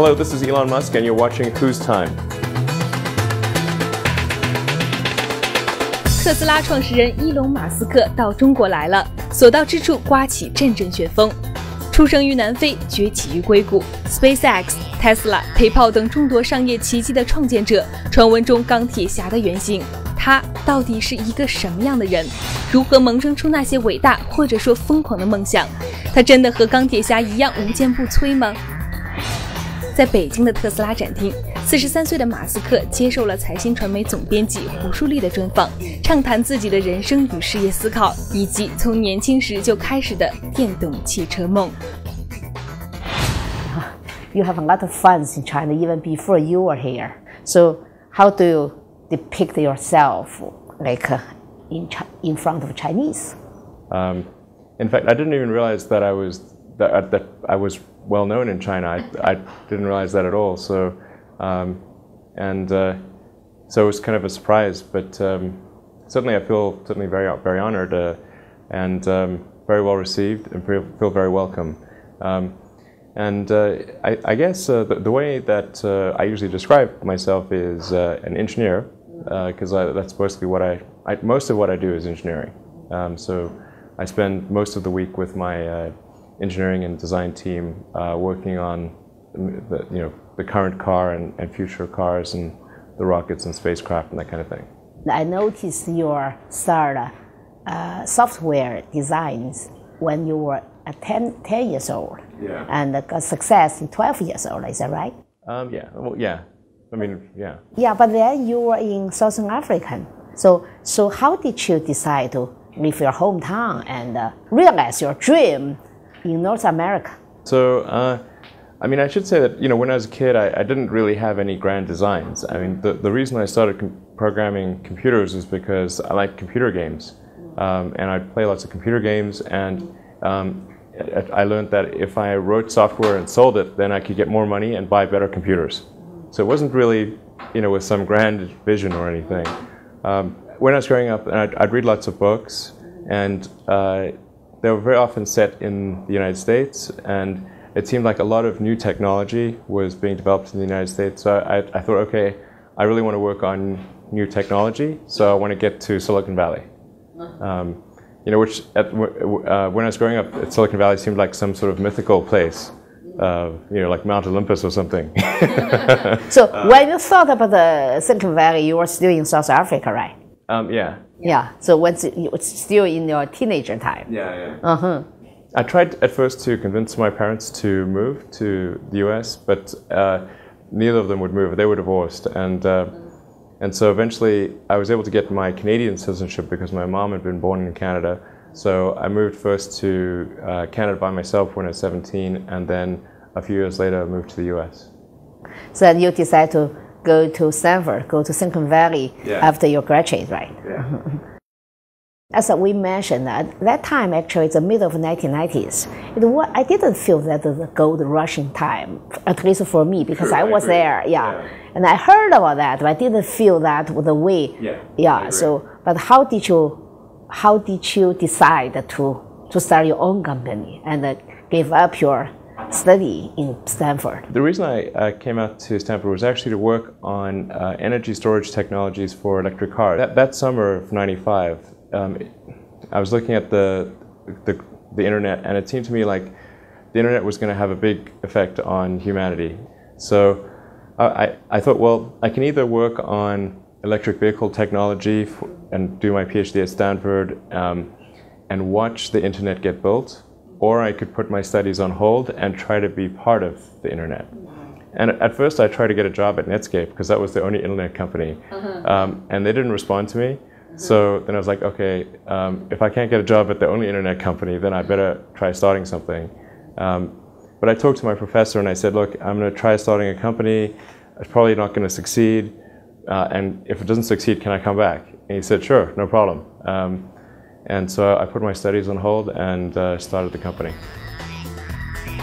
Hello, this is Elon Musk, and you're watching Whose Time. 特斯拉创始人伊隆·马斯克到中国来了，所到之处刮起阵阵旋风。出生于南非，崛起于硅谷 ，SpaceX、Tesla、PayPal 等众多商业奇迹的创建者，传闻中钢铁侠的原型。他到底是一个什么样的人？如何萌生出那些伟大或者说疯狂的梦想？他真的和钢铁侠一样无坚不摧吗？在北京的特斯拉展厅，43岁的马斯克接受了财新传媒总编辑胡舒立的专访，畅谈自己的人生与事业思考，以及从年轻时就开始的电动汽车梦。You have a lot of fans in China even before you were here. So how do you depict yourself like in front of Chinese? In fact, I didn't even realize that I was well known in China. I didn't realize that at all. So so it was kind of a surprise. But certainly, I feel very honored and very well received, and feel very welcome. I guess the way that I usually describe myself is an engineer, because that's mostly most of what I do is engineering. So I spend most of the week with my engineering and design team working on the current car and future cars and the rockets and spacecraft and that kind of thing. I noticed your start software designs when you were 10 years old, yeah, and got success in 12 years old. Is that right? Yeah. Well, yeah. I mean, yeah. Yeah, but then you were in Southern Africa. So how did you decide to leave your hometown and realize your dream in North America? So, I mean, I should say that, when I was a kid, I didn't really have any grand designs. I mean, the reason I started programming computers is because I like computer games. And I'd play lots of computer games, and I learned that if I wrote software and sold it, then I could get more money and buy better computers. So it wasn't really, with some grand vision or anything. When I was growing up, I'd read lots of books, and they were very often set in the United States, and it seemed like a lot of new technology was being developed in the United States. So I thought, okay, I really want to work on new technology, so I want to get to Silicon Valley. Which when I was growing up, Silicon Valley seemed like some sort of mythical place, like Mount Olympus or something. So when you thought about the Silicon Valley, you were still in South Africa, right? Yeah. Yeah. So once you were still in your teenager time. Yeah. Uh-huh. I tried at first to convince my parents to move to the U.S., but neither of them would move. They were divorced, and so eventually I was able to get my Canadian citizenship because my mom had been born in Canada. So I moved first to Canada by myself when I was 17, and then a few years later I moved to the U.S. So then you decided to go to Stanford, go to Silicon Valley, yeah, after you graduate, right? Yeah. As we mentioned, at that time, actually, the middle of the 1990s, I didn't feel that the gold rush in time, at least for me, because True, I was there, yeah. And I heard about that, but I didn't feel that the way. Yeah. So, but how did you decide to start your own company and give up your study in Stanford? The reason I came out to Stanford was actually to work on energy storage technologies for electric cars. That summer of '95. I was looking at the internet, and it seemed to me like the internet was going to have a big effect on humanity. So I thought, well, I can either work on electric vehicle technology and do my PhD at Stanford and watch the internet get built, or I could put my studies on hold and try to be part of the internet. And at first I tried to get a job at Netscape because that was the only internet company, and they didn't respond to me. So then I was like, okay, if I can't get a job at the only internet company, then I better try starting something. But I talked to my professor and I said, look, I'm going to try starting a company. It's probably not going to succeed. And if it doesn't succeed, can I come back? And he said, sure, no problem. And so I put my studies on hold and started the company.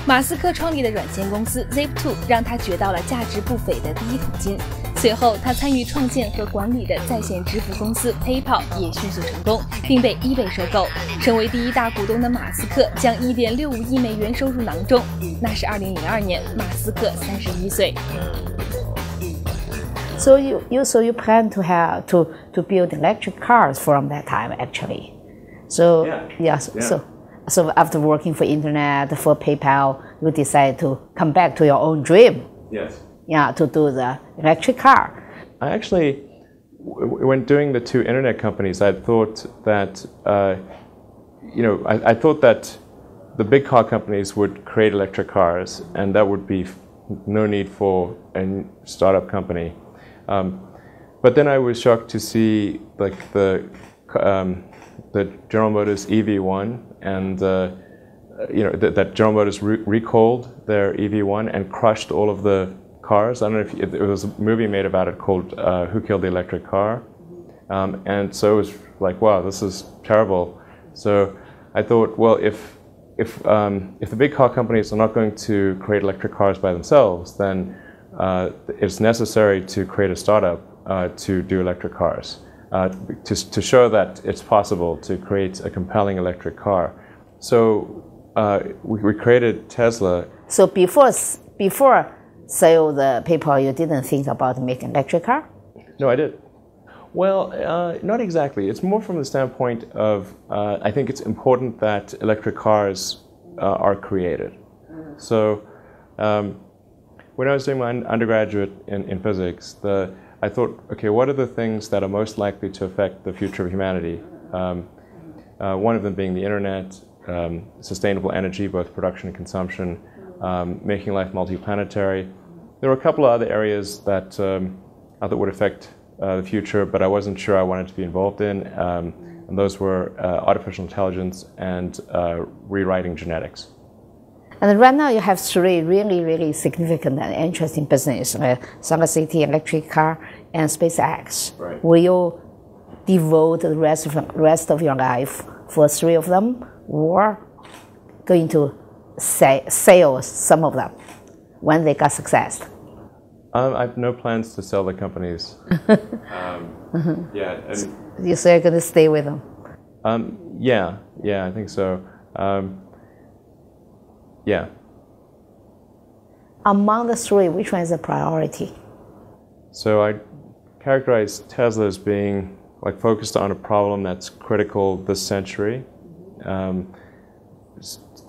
马斯克创立的软件公司 Zip2 让他掘到了价值不菲的第一桶金。随后，他参与创建和管理的在线支付公司 PayPal 也迅速成功，并被eBay收购。成为第一大股东的马斯克将1.65亿美元收入囊中。那是2002年，马斯克31岁。So you plan to have to build electric cars from that time actually. So So after working for internet, for PayPal, you decide to come back to your own dream. Yes. Yeah, to do the electric car. I actually, when doing the two internet companies, I thought that, I thought that the big car companies would create electric cars, and that would be no need for a startup company. But then I was shocked to see like the General Motors EV1 and that General Motors recalled their EV1 and crushed all of the cars. I don't know if it was a movie made about it called Who Killed the Electric Car? And so it was like, wow, this is terrible. So I thought, well, if the big car companies are not going to create electric cars by themselves, then it's necessary to create a startup to do electric cars. To show that it's possible to create a compelling electric car. So we created Tesla. So before sell the PayPal, you didn't think about making electric car? No, I did. Well, not exactly. It's more from the standpoint of I think it's important that electric cars are created. So when I was doing my undergraduate in physics, I thought, okay, what are the things that are most likely to affect the future of humanity? One of them being the internet, sustainable energy, both production and consumption, making life multiplanetary. There were a couple of other areas that I thought would affect the future, but I wasn't sure I wanted to be involved in. And those were artificial intelligence and rewriting genetics. And right now you have three really significant and interesting businesses, like SolarCity, electric car, and SpaceX. Right. Will you devote the rest of your life for three of them, or going to sell some of them when they got success? I have no plans to sell the companies. Yeah. You say you're going to stay with them? Yeah, I think so. Yeah. Among the three, which one is a priority? So I characterize Tesla as being like focused on a problem that's critical this century.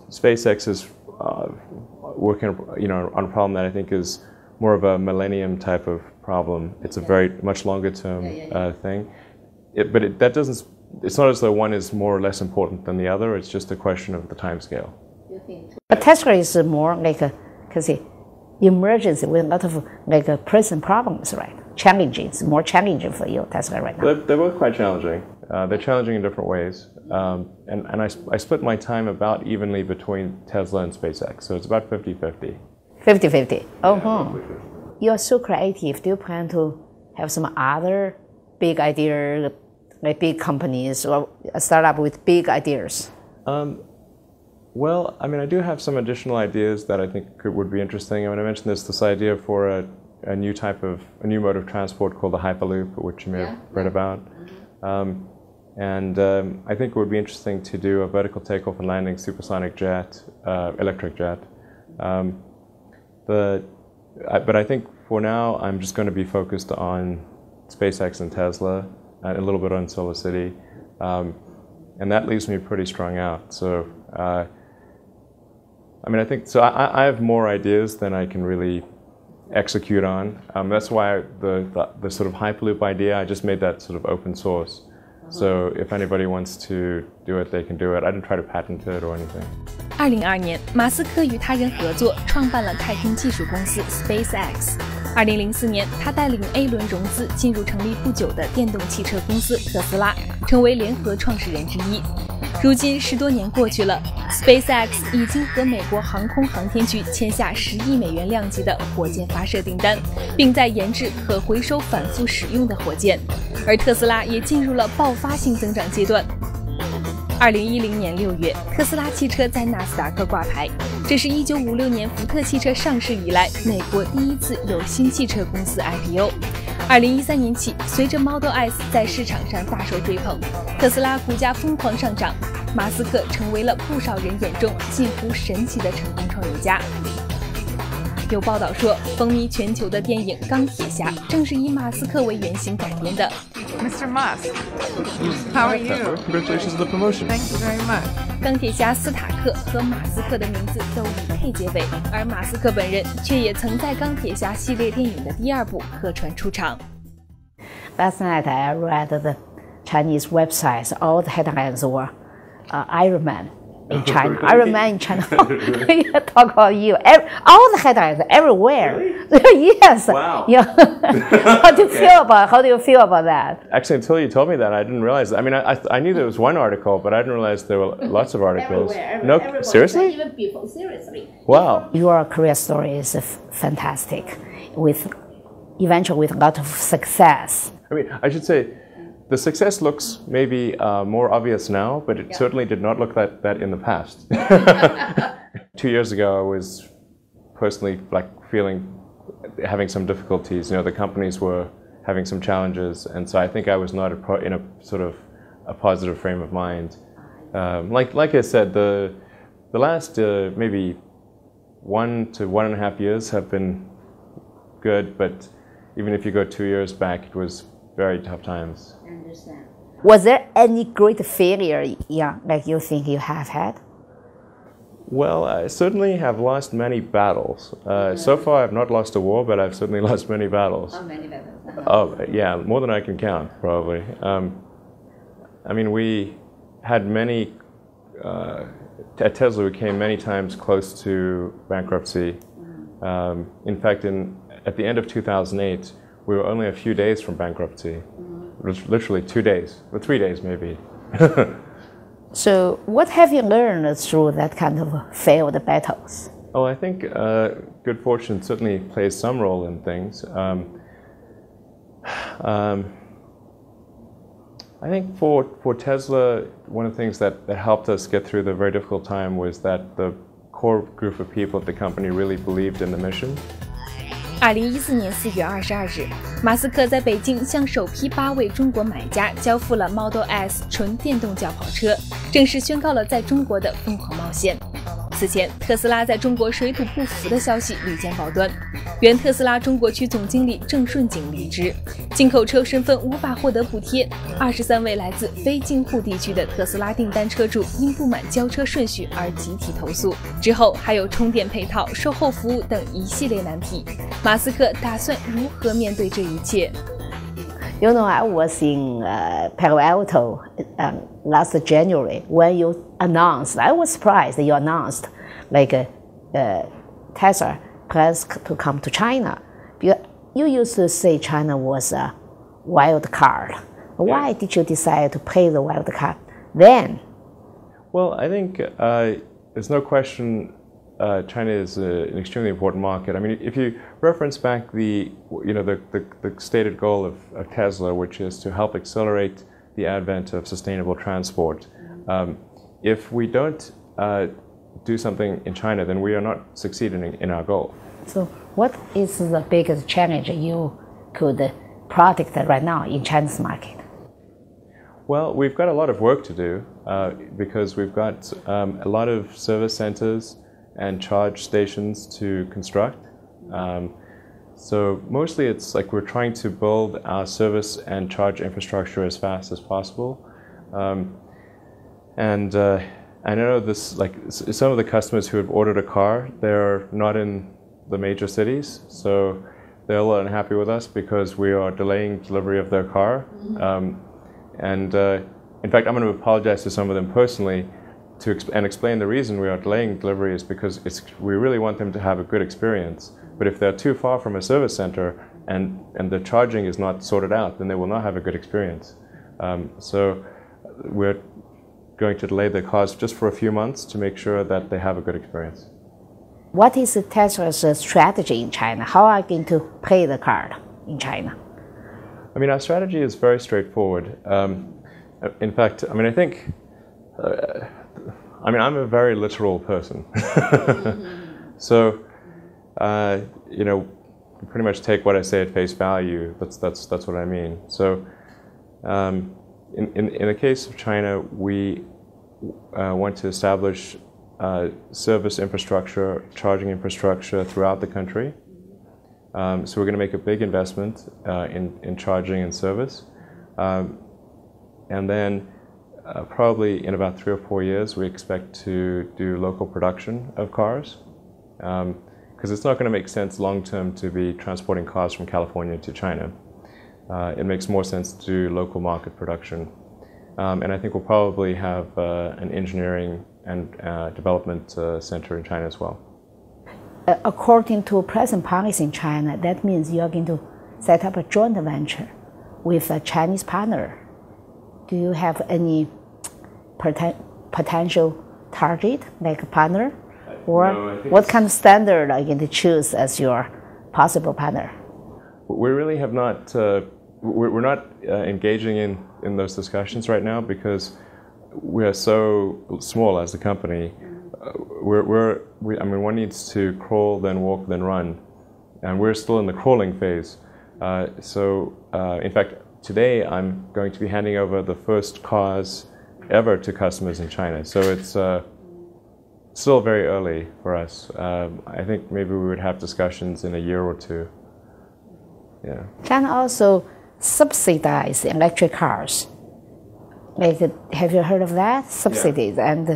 SpaceX is working, on a problem that I think is more of a millennium type of problem. It's a very much longer term thing. That doesn't. It's not as though one is more or less important than the other. It's just a question of the time scale. But Tesla is more like emergency with a lot of present problems, right? Challenging. It's more challenging for you, Tesla, right now. They're both quite challenging. They're challenging in different ways. And I split my time about evenly between Tesla and SpaceX. So it's about 50-50. 50-50. Oh, Yeah, You are so creative. Do you plan to have some other big ideas, like big companies, or a startup with big ideas? Well, I mean, I do have some additional ideas that I think would be interesting. I mean, I mentioned this idea for a new mode of transport called the Hyperloop, which you may have read about. I think it would be interesting to do a vertical takeoff and landing supersonic jet, electric jet. But I think for now, I'm just going to be focused on SpaceX and Tesla, and a little bit on SolarCity. And that leaves me pretty strung out. So, I mean, I think, so I have more ideas than I can really execute on. That's why the sort of Hyperloop idea, I just made that sort of open source. So if anybody wants to do it, they can do it. I didn't try to patent it or anything. 2022年，马斯克与他人合作创办了太空技术公司 SpaceX。2004年，他带领 A 轮融资进入成立不久的电动汽车公司特斯拉，成为联合创始人之一。如今10多年过去了 ，SpaceX 已经和美国航空航天局签下10亿美元量级的火箭发射订单，并在研制可回收反复使用的火箭。而特斯拉也进入了爆发性增长阶段。2010年6月，特斯拉汽车在纳斯达克挂牌，这是1956年福特汽车上市以来，美国第一次有新汽车公司 IPO。2013年起，随着 Model S 在市场上大受追捧，特斯拉股价疯狂上涨，马斯克成为了不少人眼中近乎神奇的成功创业家。有报道说，风靡全球的电影《钢铁侠》正是以马斯克为原型改编的。Mr. Musk, how are you? Congratulations on the promotion. Thank you very much. 钢铁侠斯塔克和马斯克的名字都以 K 结尾，而马斯克本人却也曾在钢铁侠系列电影的第2部客串出场。Last night I read the Chinese websites. All the headlines were Iron Man in China. Really? Iron Man in China. Talk about you. All the headlines everywhere. Really? Yes. Wow. Yeah. How do you feel about that? Actually, until you told me that, I didn't realize. I mean, I knew there was one article, but I didn't realize there were lots of articles. Everywhere. Seriously? Even people, seriously. Wow. Your career story is fantastic, eventually with a lot of success. I mean, I should say, the success looks maybe more obvious now, but it certainly did not look that in the past. 2 years ago, I was personally having some difficulties. You know, the companies were having some challenges, and so I think I was not in a sort of a positive frame of mind. Like I said, the last maybe 1 to 1.5 years have been good, but even if you go 2 years back, it was very tough times. I understand. Was there any great failure, like you think you have had? Well, I certainly have lost many battles. So far, I've not lost a war, but I've certainly lost many battles. How many battles? Oh, yeah, more than I can count, probably. I mean, we had many, at Tesla, we came many times close to bankruptcy. In fact, at the end of 2008, we were only a few days from bankruptcy. It was literally 2 days, or 3 days maybe. So what have you learned through that kind of failed battles? Oh, I think good fortune certainly plays some role in things. I think for Tesla, one of the things that helped us get through the very difficult time was that the core group of people at the company really believed in the mission. 2014年4月22日，马斯克在北京向首批8位中国买家交付了 Model S 纯电动轿跑车，正式宣告了在中国的疯狂冒险。此前，特斯拉在中国水土不服的消息屡见报端，原特斯拉中国区总经理郑顺景离职，进口车身份无法获得补贴，23位来自非京沪地区的特斯拉订单车主因不满交车顺序而集体投诉。之后还有充电配套、售后服务等一系列难题。马斯克打算如何面对这一切？ You know, I was in Palo Alto last January when you announced. I was surprised that you announced Tesla plans to come to China. You used to say China was a wild card. Why did you decide to play the wild card then? Well, I think there's no question China is an extremely important market. I mean, if you reference back the stated goal of Tesla, which is to help accelerate the advent of sustainable transport, if we don't do something in China, then we are not succeeding in our goal. So, what is the biggest challenge you could predict right now in China's market? Well, we've got a lot of work to do because we've got a lot of service centers and charge stations to construct. So mostly it's like we're trying to build our service and charge infrastructure as fast as possible. And I know this, like some of the customers who have ordered a car, they're not in the major cities, so they're a little unhappy with us because we are delaying delivery of their car. In fact, I'm going to apologize to some of them personally and explain the reason we are delaying delivery is because we really want them to have a good experience. But if they're too far from a service center and the charging is not sorted out, then they will not have a good experience. So we're going to delay the cars just for a few months to make sure that they have a good experience. What is Tesla's strategy in China? How are you going to play the card in China? I mean, our strategy is very straightforward. In fact, I mean, I think I mean, I'm a very literal person. So, you know, pretty much take what I say at face value. That's what I mean. So, in the case of China, we want to establish service infrastructure, charging infrastructure throughout the country. So we're going to make a big investment in charging and service. And then probably in about 3 or 4 years, we expect to do local production of cars. Because it's not going to make sense long term to be transporting cars from California to China. It makes more sense to do local market production. And I think we'll probably have an engineering and development center in China as well. According to present policy in China, that means you are going to set up a joint venture with a Chinese partner. Do you have any potential target, like a partner? Or no, what kind of standard are you going to choose as your possible partner? We really have not, we're not engaging in those discussions right now because we are so small as a company. I mean, one needs to crawl, then walk, then run. And we're still in the crawling phase. In fact, today I'm going to be handing over the first cars ever to customers in China. So it's still very early for us. I think maybe we would have discussions in a year or two. Yeah. China also subsidize electric cars. Like, have you heard of that? Subsidies. Yeah. And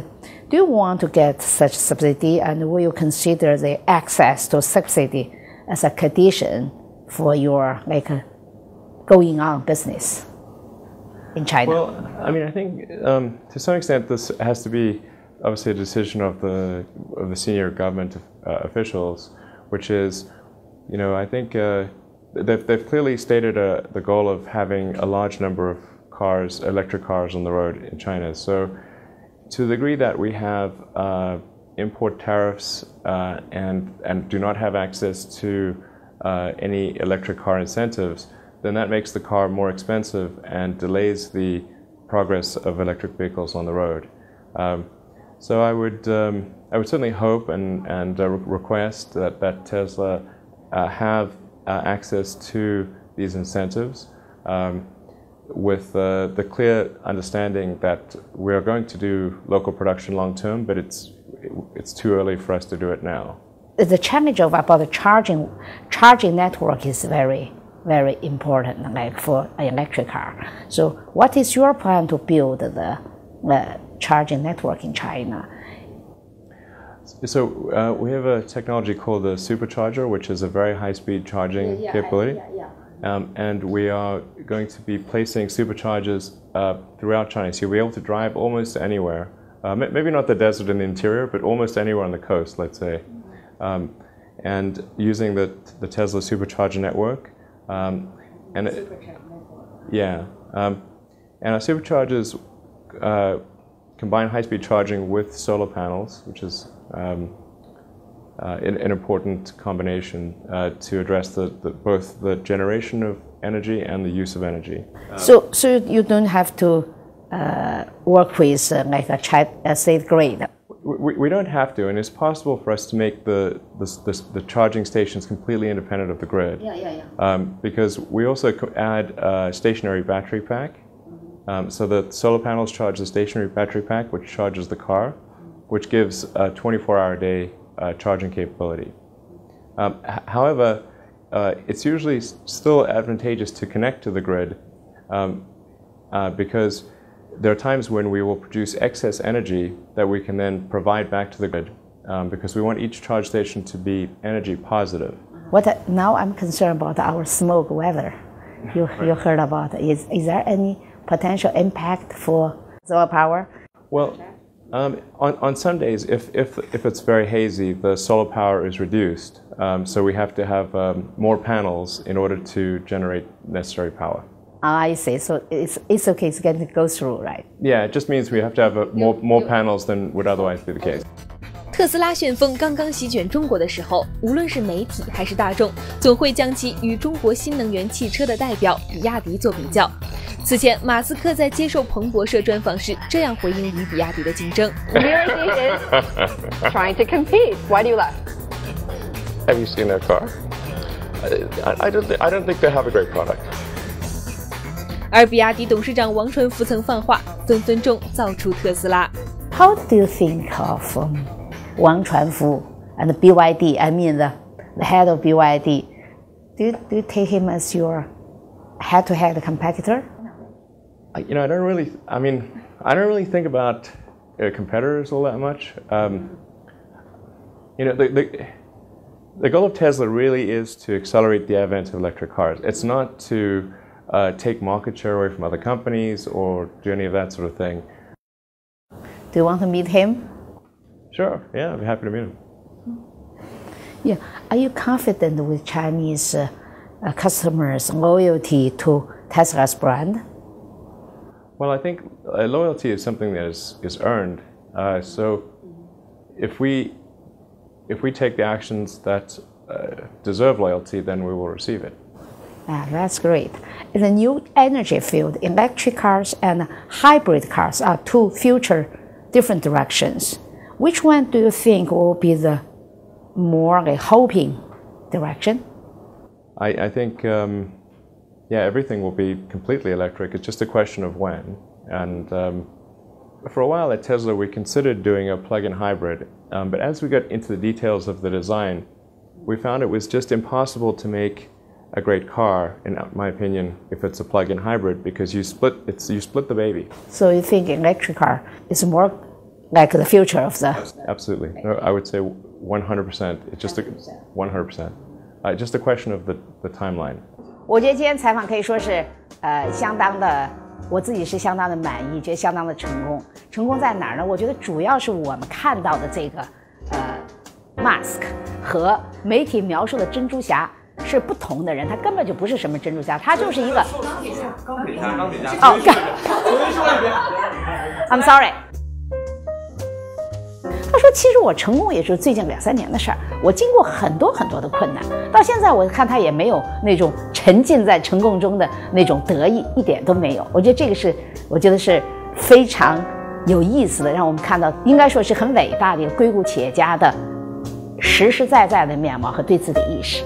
do you want to get such subsidy, and will you consider the access to subsidy as a condition for your going on business in China? Well, I mean, I think to some extent this has to be obviously a decision of the senior government officials, which is, you know, I think they've clearly stated the goal of having a large number of cars, electric cars on the road in China. So to the degree that we have import tariffs and do not have access to any electric car incentives, then that makes the car more expensive and delays the progress of electric vehicles on the road. So I would certainly hope and request that Tesla have access to these incentives with the clear understanding that we are going to do local production long term, but it's too early for us to do it now. The challenge about the charging network is very, very important, like for an electric car. So what is your plan to build the charging network in China? So we have a technology called the supercharger, which is a very high-speed charging capability. And we are going to be placing superchargers throughout China. So you'll be able to drive almost anywhere. Maybe not the desert in the interior, but almost anywhere on the coast, let's say. And using the Tesla supercharger network. And our superchargers combine high-speed charging with solar panels, which is an important combination to address both the generation of energy and the use of energy. So you don't have to work with like a state grid? We don't have to, and it's possible for us to make the charging stations completely independent of the grid. Because we also add a stationary battery pack. So the solar panels charge the stationary battery pack, which charges the car, which gives a 24-hour-a-day charging capability. However, it's usually still advantageous to connect to the grid because there are times when we will produce excess energy that we can then provide back to the grid because we want each charge station to be energy positive. Now I'm concerned about our smoke weather. You heard about it. Is there any potential impact for solar power? Well, on some days, if it's very hazy, the solar power is reduced. So we have to have more panels in order to generate necessary power. I see. So it's okay. It's going to go through, right? Yeah, it just means we have to have more panels than would otherwise be the case. 特斯拉旋风刚刚席卷中国的时候，无论是媒体还是大众，总会将其与中国新能源汽车的代表比亚迪做比较。此前，马斯克在接受彭博社专访时这样回应与比亚迪的竞争 Mercedes is trying to compete. Why do you laugh? Have you seen their car? I don't think they have a great product. 而比亚迪董事长王传福曾放话，分分钟造出特斯拉。How do you think of Wang Chuanfu and BYD? I mean the head of BYD. Do you take him as your head-to-head competitor? I don't really think about competitors all that much. The goal of Tesla really is to accelerate the advent of electric cars. It's not to take market share away from other companies or do any of that sort of thing. Do you want to meet him? Sure, yeah, I'd be happy to meet him. Yeah. Are you confident with Chinese customers' loyalty to Tesla's brand? Well, I think loyalty is something that is earned. So if we take the actions that deserve loyalty, then we will receive it. That's great. In the new energy field, electric cars and hybrid cars are two future different directions. Which one do you think will be the more hoping direction? I think, everything will be completely electric. It's just a question of when. And for a while at Tesla, we considered doing a plug-in hybrid. But as we got into the details of the design, we found it was just impossible to make a great car, in my opinion, if it's a plug-in hybrid, because you split the baby. So you think electric car is more like the future of the... Absolutely. No, I would say 100%. It's just 100%. Just a question of the timeline. 我觉得今天采访可以说是相当的，我自己是相当的满意，觉得相当的成功。成功在哪儿呢？我觉得主要是我们看到的这个Musk 和媒体描述的珍珠侠是不同的人，他根本就不是什么珍珠侠，他就是一个钢铁侠。哦，I'm sorry。他说：“其实我成功也是最近2-3年的事儿，我经过很多很多的困难，到现在我看他也没有那种沉浸在成功中的那种得意，一点都没有。我觉得这个是，我觉得是非常有意思的，让我们看到应该说是很伟大的一个硅谷企业家的实实在在的面貌和对自己的意识。”